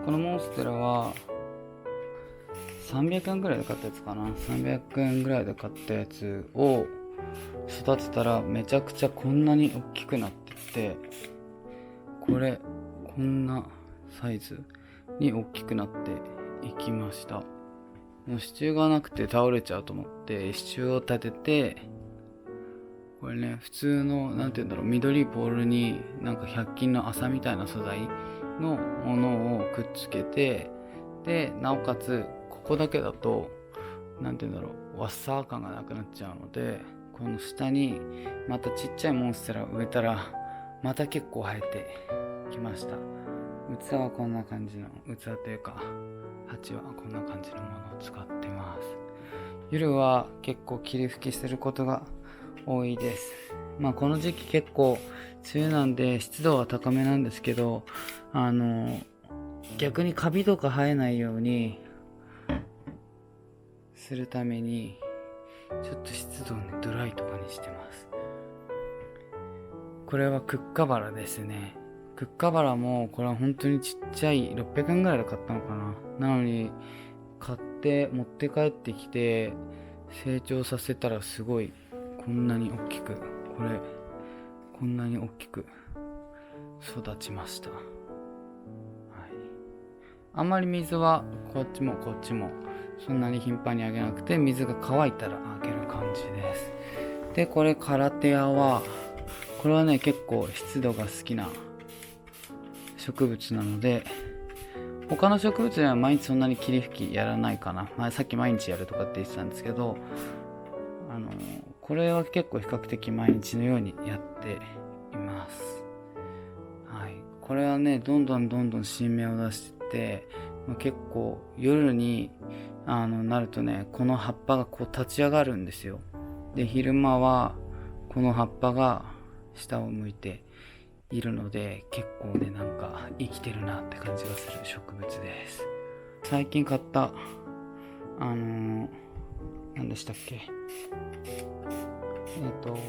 このモンステラは300円ぐらいで買ったやつかな。300円ぐらいで買ったやつを育てたらめちゃくちゃこんなに大きくなってって、こんなサイズに大きくなっていきました。もう支柱がなくて倒れちゃうと思って支柱を立てて、これね、普通の緑ポールになんか100均の麻みたいな素材のものをくっつけて、でなおかつここだけだとワッサー感がなくなっちゃうので、この下にまたちっちゃいモンステラを植えたらまた結構生えてきました。器はこんな感じの器というか、鉢はこんな感じのものを使ってます。夜は結構霧吹きすることが多いです。この時期結構梅雨なんで湿度は高めなんですけど、逆にカビとか生えないようにするためにちょっと湿度をね、ドライとかにしてます。これはクッカバラですね。クッカバラもこれは本当にちっちゃい600円ぐらいで買ったのかな。なのに買って持って帰ってきて成長させたらすごいこんなに大きく育ちました。あんまり水はこっちもこっちもそんなに頻繁にあげなくて、水が乾いたらあげる感じです。で、これカラテアは、これはね結構湿度が好きな植物なので、他の植物では毎日そんなに霧吹きやらないかな。さっき毎日やるとかって言ってたんですけど、これは結構比較的毎日のようにやっています。これはねどんどん新芽を出してって、結構夜になるとね、この葉っぱがこう立ち上がるんですよ。で昼間はこの葉っぱが下を向いているので、結構ね生きてるなって感じがする植物です。最近買った何でしたっけ、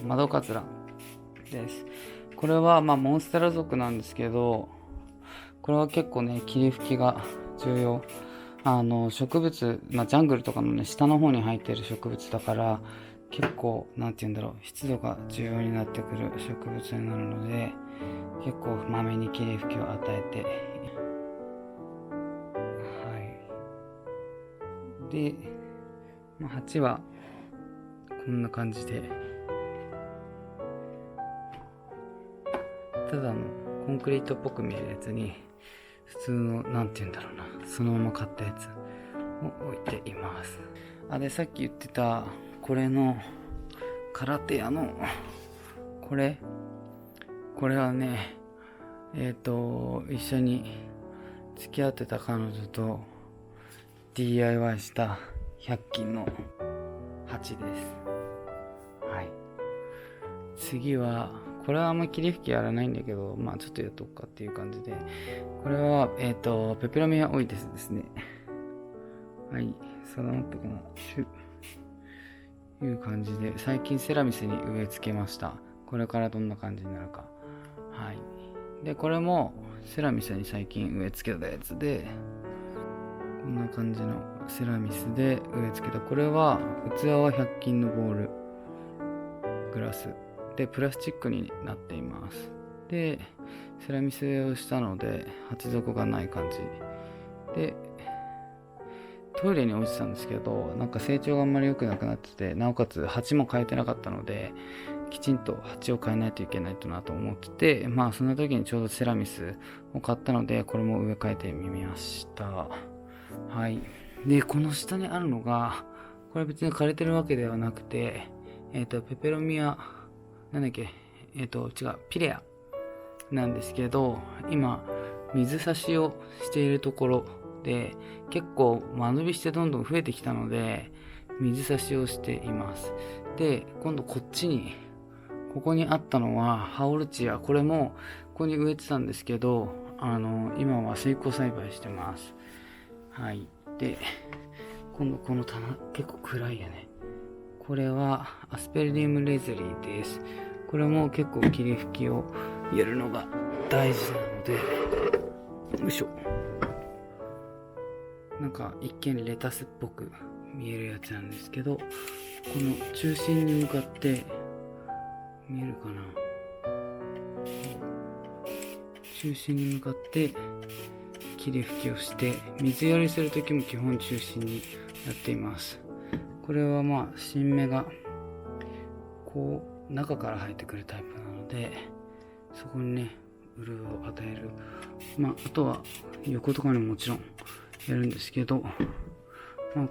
マドカツランです。これはモンステラ属なんですけど、これは結構ね霧吹きが重要。植物、ジャングルとかのね下の方に生えてる植物だから、結構湿度が重要になってくる植物になるので、結構まめに霧吹きを与えて、で、鉢はこんな感じで、ただのコンクリートっぽく見えるやつに普通のそのまま買ったやつを置いています。でさっき言ってたこれのカラテアのこれはね一緒に付き合ってた彼女と DIY した100均の鉢です。次はこれはあんま霧吹きやらないんだけど、ちょっとやっとくかっていう感じで、これはペペロミアオイデスですね。定まったかな、いう感じで、最近セラミスに植え付けました。これからどんな感じになるか。でこれもセラミスに最近植え付けたやつで、こんな感じのセラミスで植え付けた。これは器は100均のボールグラスでプラスチックになっています。でセラミスをしたので鉢底がない感じで、トイレに置いてたんですけど、成長があんまり良くなくなってて、なおかつ鉢も変えてなかったので、きちんと鉢を変えないといけないとなと思ってて、その時にちょうどセラミスを買ったので、これも植え替えてみました。でこの下にあるのが、これ別に枯れてるわけではなくて、ペペロミアピレアなんですけど、今水差しをしているところで、結構間延びしてどんどん増えてきたので水差しをしています。で今度ここにあったのはハオルチア。これもここに植えてたんですけど、今は水耕栽培してます。で今度この棚結構暗いよね。これはアスペルディウムレゼリーです。これも結構霧吹きをやるのが大事なので、よいしょ。なんか一見レタスっぽく見えるやつなんですけど、この中心に向かって見えるかな、中心に向かって霧吹きをして、水やりするときも基本中心にやっています。これはまあ新芽がこう中から生えてくるタイプなので、そこにね潤いを与える。あとは横とかにももちろんやるんですけど、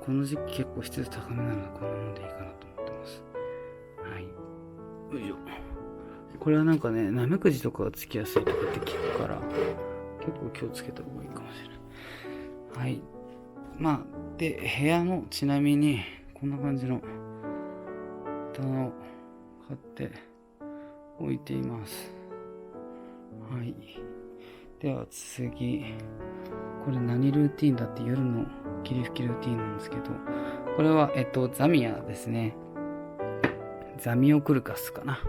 この時期結構湿度高めなのでこんなもんでいいかなと思ってます。はい、よいしょ。これはなんかね、ナメクジとかがつきやすいとかって聞くから、結構気をつけた方がいいかもしれない。はい。で、部屋もちなみにこんな感じの棚を買って置いています。はい。では次、これ何ルーティンだって夜の霧吹きルーティンなんですけど、これはザミアですね。ザミオクルカスかな。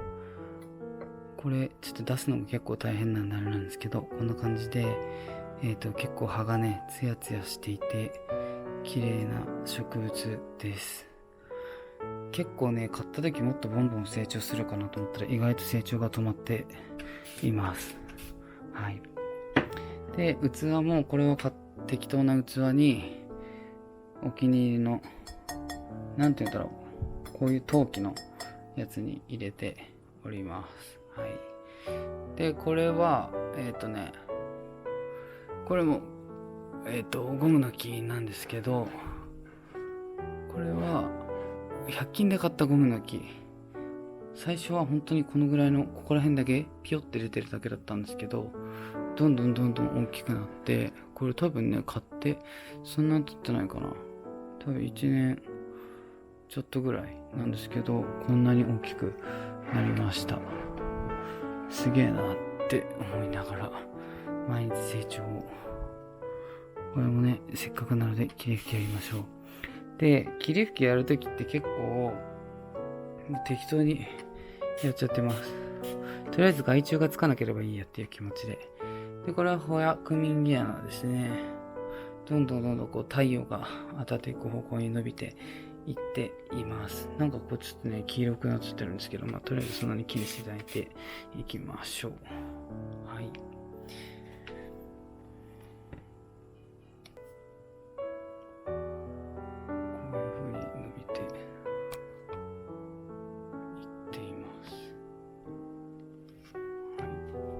これちょっと出すのも結構大変なんであれなんですけど、こんな感じで、結構葉がねツヤツヤしていて綺麗な植物です。結構ね、買った時もっとボンボン成長するかなと思ったら意外と成長が止まっています。はい。で、器もこれは適当な器にお気に入りの、なんて言うんだろう、こういう陶器のやつに入れております。はい。で、これはこれもゴムの木なんですけど、これは100均で買ったゴムの木。最初は本当にこのぐらいの、ここら辺だけピヨって出てるだけだったんですけど、どんどん大きくなって、これ多分ね買ってそんなに経ってないかな、多分1年ちょっとぐらいなんですけど、こんなに大きくなりました。すげえなって思いながら毎日成長を。これもね、せっかくなので霧吹きやりましょう。で、霧吹きやるときって結構適当にやっちゃってます。とりあえず害虫がつかなければいいやっていう気持ちで。で、これはホヤクミンギアナですね。どんどんこう太陽が当たっていく方向に伸びていっています。なんかこうちょっとね黄色くなっちゃってるんですけど、とりあえずそんなに気にしていただいていきましょう。はい。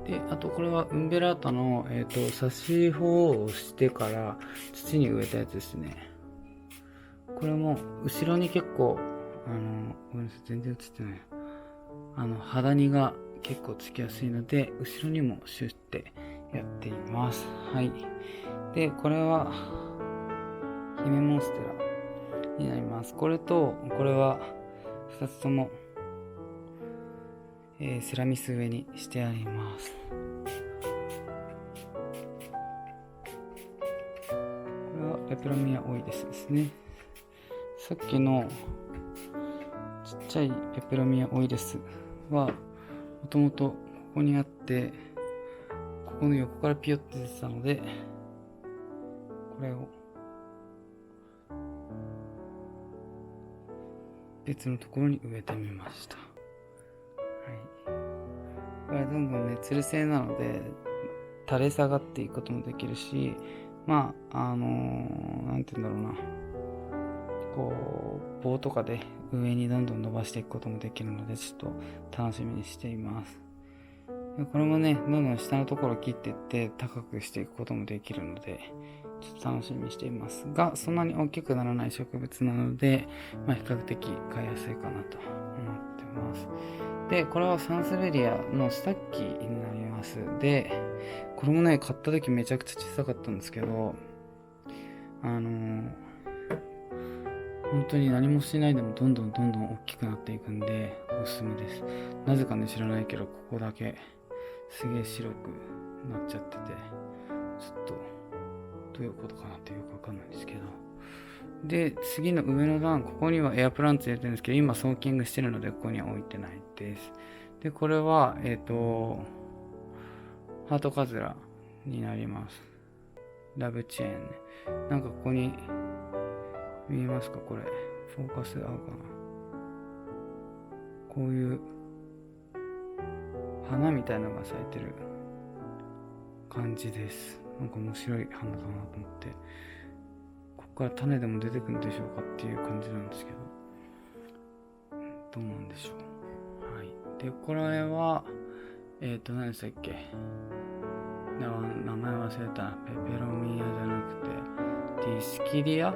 で、あとこれはウンベラータの、差し穂をしてから土に植えたやつですね。これも後ろに結構ごめんなさい、全然映ってない。ハダニが結構つきやすいので後ろにもシュッてやっています。はい。で、これはヒメモンステラになります。これとこれは2つともセラミス上にしてあります。これはペプロミアオイレスですね。さっきのちっちゃいペプロミアオイレスはもともとここにあって、ここの横からピヨって出てたので、これを別のところに植えてみました。これはどんどんね、つる性なので垂れ下がっていくこともできるし、なんて言うんだろうな、こう棒とかで上にどんどん伸ばしていくこともできるので、ちょっと楽しみにしています。これもね、どんどん下のところを切っていって高くしていくこともできるので、ちょっと楽しみにしていますが、そんなに大きくならない植物なので、比較的飼いやすいかなと思ってます。で、これはサンスベリアのスタッキになります。で、これもね、買った時めちゃくちゃ小さかったんですけど、本当に何もしないでもどんどん大きくなっていくんでおすすめです。なぜかね知らないけど、ここだけすげえ白くなっちゃってて、ちょっとどういうことかなってよくわかんないんですけど。で、次の上の段、ここにはエアプランツ入れてるんですけど、今ソーキングしてるのでここには置いてないです。で、これはハートカズラになります。ラブチェーンね。なんかここに見えますか？これフォーカス合うかな。こういう花みたいなのが咲いてる感じです。なんか面白い花だなと思って、ここから種でも出てくるんでしょうかっていう感じなんですけど、どうなんでしょう。はい。で、これは何でしたっけ、名前忘れた。ペペロミアじゃなくてディスキリア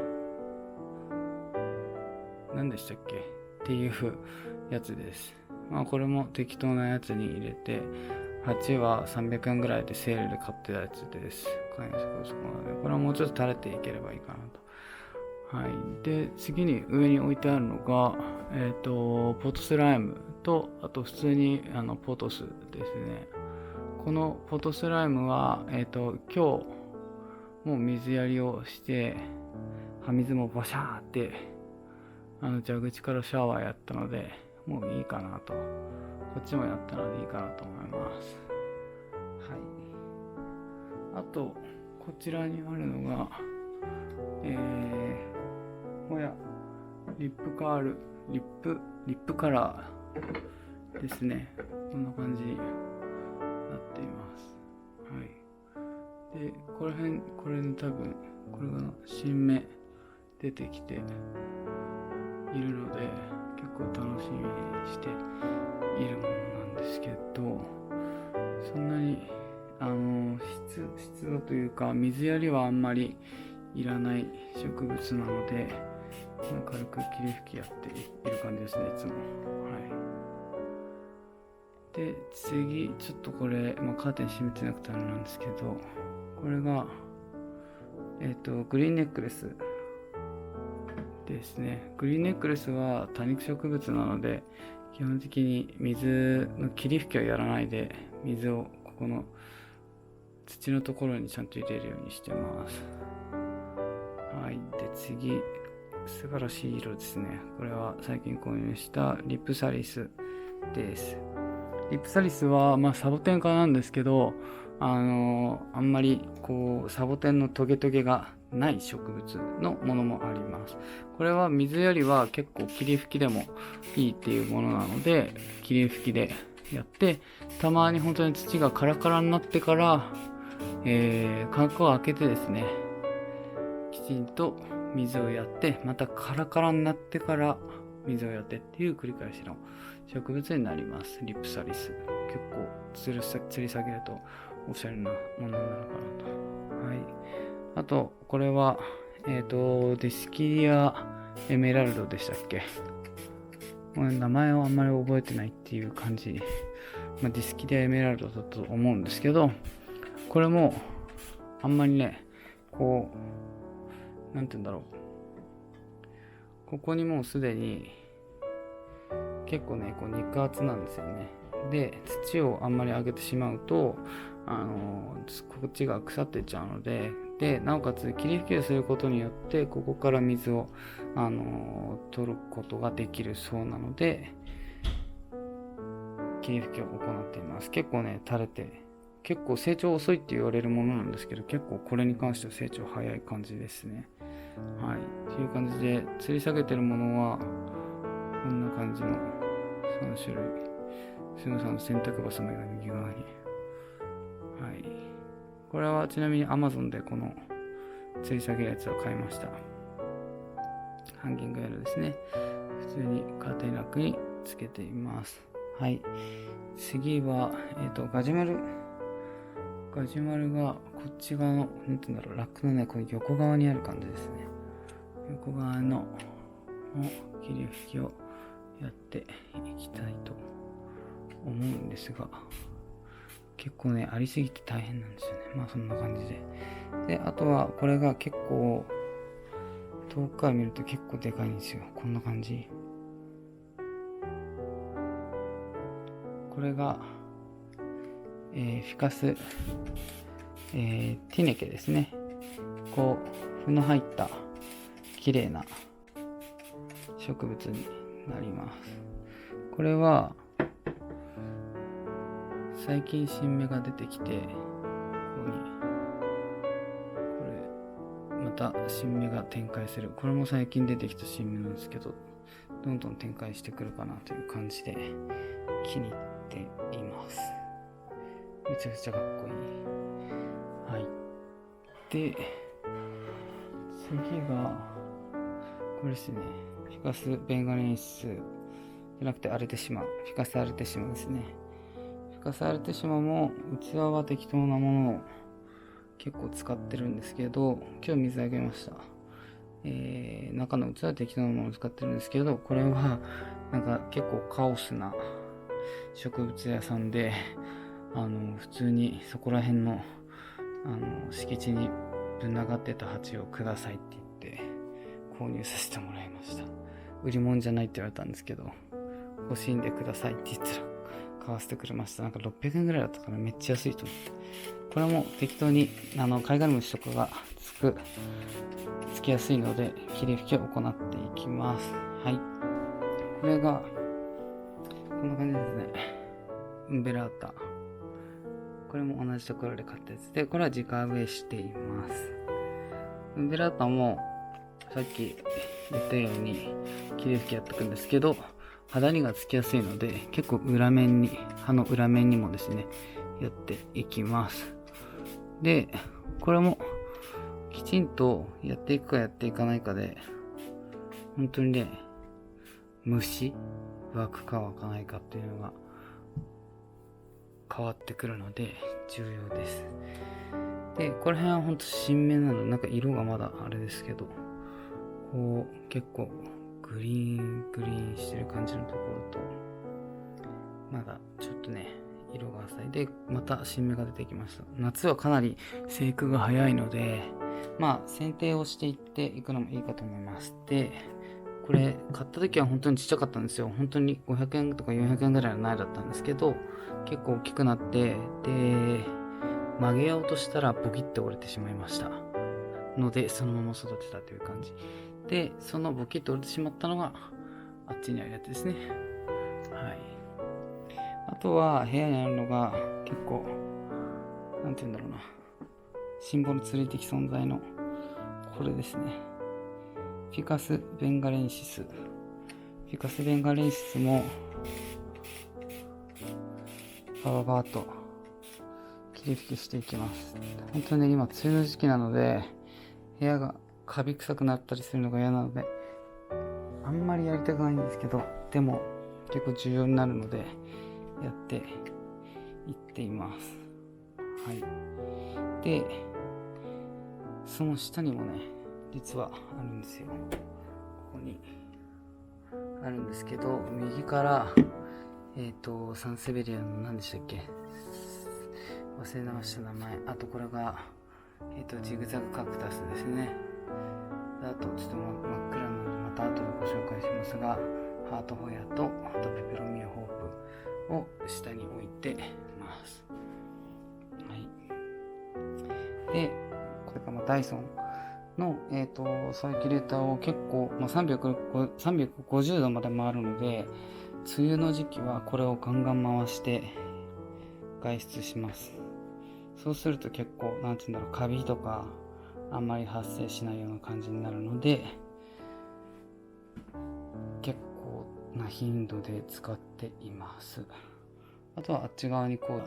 何でしたっけっていうやつです。まあこれも適当なやつに入れて、8は300円ぐらいでセールで買ってたやつです。買いましたけど、そこまでこれはもうちょっと垂れていければいいかなと。はい。で、次に上に置いてあるのがポトスライムと、あと普通にポトスですね。このポトスライムは今日もう水やりをして、葉水もバシャーって蛇口からシャワーやったので、もういいかなと。こっちもやったのでいいかなと思います。はい。あとこちらにあるのがホヤリップカラーですね。こんな感じになっています。はい。で、これね、多分これが新芽出てきているので、結構楽しみにしているものなんですけど、そんなに湿度というか水やりはあんまりいらない植物なので、軽く霧吹きやっている感じですね、いつも。はい。で、次ちょっとこれ、カーテン閉めてなくてあれなんですけど、これがグリーンネックレスですね。グリーンネックレスは多肉植物なので、基本的に水の霧吹きはやらないで、水をここの土のところにちゃんと入れるようにしてます。はい。で、次、素晴らしい色ですね。これは最近購入したリップサリスです。リップサリスはサボテン科なんですけど、あんまりこうサボテンのトゲトゲがない植物のものもあります。これは水よりは結構霧吹きでもいいっていうものなので、霧吹きでやって、たまに本当に土がカラカラになってから間を空けてですね、きちんと水をやって、またカラカラになってから水をやってっていう繰り返しの植物になります。リップサリス、結構吊り下げるとおしゃれなものになるかなと。はい。あとこれはディスキリアエメラルドでしたっけ。名前をあんまり覚えてないっていう感じ。ディスキリアエメラルドだと思うんですけど、これもあんまりね、こうなんて言うんだろう、ここにもうすでに結構ね、こう肉厚なんですよね。で、土をあんまり上げてしまうとこっちが腐っていっちゃうので、なおかつ霧吹きをすることによってここから水を取ることができるそうなので、霧吹きを行っています。結構ね、垂れて、結構成長遅いって言われるものなんですけど、結構これに関しては成長早い感じですね。はい。という感じで、吊り下げてるものはこんな感じの3種類。すぐさんの洗濯バサミが右側に。はい。これはちなみに Amazon でこの吊り下げるやつを買いました。ハンギング L ですね。普通にカーテンラックにつけています。はい。次は、ガジュマルがこっち側の、なんていうんだろう、ラックのね、こう横側にある感じですね。横側の霧吹きをやっていきたいと思うんですが、結構ね、ありすぎて大変なんですよね。そんな感じで。で、あとはこれが結構、遠くから見ると結構でかいんですよ。こんな感じ。これが、フィカス、ティネケですね。こう、符の入った綺麗な植物になります。これは最近新芽が出てきて、ここにこれた新芽が展開する。これも最近出てきた新芽なんですけど、どんどん展開してくるかなという感じで気に入っています。めちゃくちゃかっこいい。はい。で、次がこれですね。フィカス・ベンガレンシスじゃなくてアルテシマ。フィカス・アルテシマですね。フィカス・アルテシマも器は適当なものを結構使ってるんですけど、今日水あげました。中の器は適当なものを使ってるんですけど、これはなんか結構カオスな植物屋さんで、普通にそこら辺の敷地にぶん流ってた鉢をくださいって言って購入させてもらいました。売り物じゃないって言われたんですけど、欲しいんでくださいって言ったら買わせてくれました。なんか600円ぐらいだったからめっちゃ安いと思って。これも適当にカイガルムシとかがつきやすいので霧吹きを行っていきます。はい。これがこんな感じですね。ウンベラータ。これも同じところで買ったやつで、これは直植えしています。ウンベラータもさっき言ったように霧吹きやっていくんですけど、肌にがつきやすいので結構葉の裏面にもですねやっていきます。で、これもきちんとやっていくかやっていかないかで本当にね、虫湧くか湧かないかっていうのが変わってくるので重要です。で、この辺は本当新芽なのでなんか色がまだあれですけど、こう結構グリーンしてる感じのところと、まだちょっとね色が浅いで、また新芽が出てきました。夏はかなり生育が早いので、剪定をしていっていくのもいいかと思います。で、これ買った時は本当にちっちゃかったんですよ。本当に500円とか400円ぐらいの苗だったんですけど、結構大きくなって、で曲げようとしたらボキって折れてしまいましたので、そのまま育てたという感じで、そのボキって折れてしまったのがあっちにあるやつですね。はい。あとは部屋にあるのが結構なんて言うんだろうな、シンボルツリー的存在のこれですね。フィカス・ベンガレンシス。フィカス・ベンガレンシスもバババーっと霧吹きしていきます。本当にね、今梅雨の時期なので部屋がカビ臭くなったりするのが嫌なのであんまりやりたくないんですけど、でも結構重要になるのでやっていっています。はい。で、その下にもね実はあるんですよ。ここにあるんですけど、右からサンセベリアの何でしたっけ、忘れました名前。あとこれがジグザグカクタスですね。あとちょっと真っ暗なのでまた後でご紹介しますが、ハートホヤとあとペペロミアホープを下に置いてます。はい。で、これがダイソンのサーキュレーターを結構、350度まで回るので、梅雨の時期はこれをガンガン回して外出します。そうすると結構なんていうんだろう、カビとかあんまり発生しないような感じになるので、結構な頻度で使っています。あとはあっち側にこう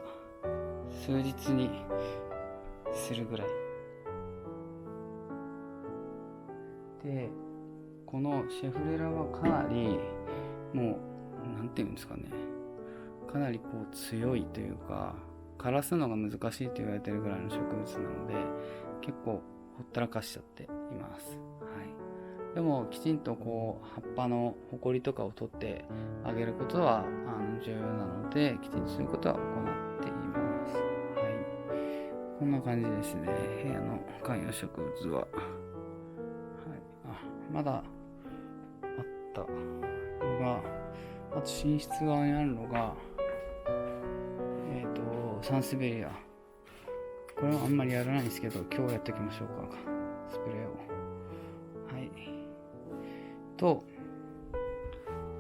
数日にするぐらいで、このシェフレラはかなりもうなんていうんですかね、かなりこう強いというか枯らすのが難しいと言われてるぐらいの植物なので、結構ほったらかしちゃっています。はい。でもきちんとこう葉っぱのホコリとかを取ってあげることは重要なので、きちんとそういうことは行っています。はい。こんな感じですね、部屋の観葉植物は。はい。まだあったのが、あと寝室側にあるのがサンスベリア。これはあんまりやらないんですけど、今日やっておきましょうか、スプレーを。はい。と、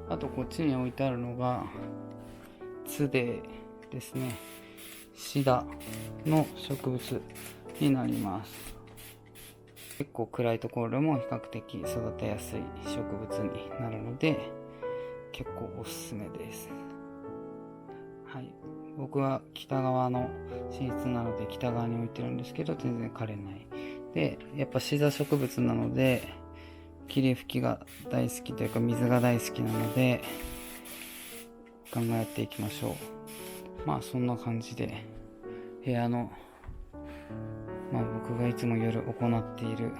あとこっちに置いてあるのがツデーですね。シダの植物になります。結構暗いところでも比較的育てやすい植物になるので結構おすすめです。はい、僕は北側の寝室なので北側に置いてるんですけど全然枯れない。でやっぱシダ植物なので霧吹きが大好きというか水が大好きなので考えていきましょう。まあそんな感じで部屋の、僕がいつも夜行っている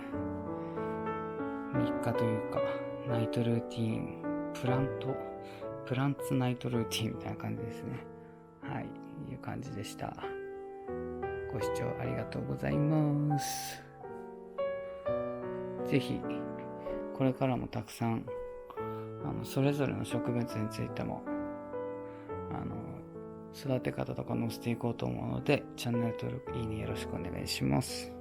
日課というかナイトルーティン、プランツナイトルーティンみたいな感じですね。はい、いう感じでした。ご視聴ありがとうございます。ぜひこれからもたくさんそれぞれの植物についても育て方とか載せていこうと思うのでチャンネル登録いいねよろしくお願いします。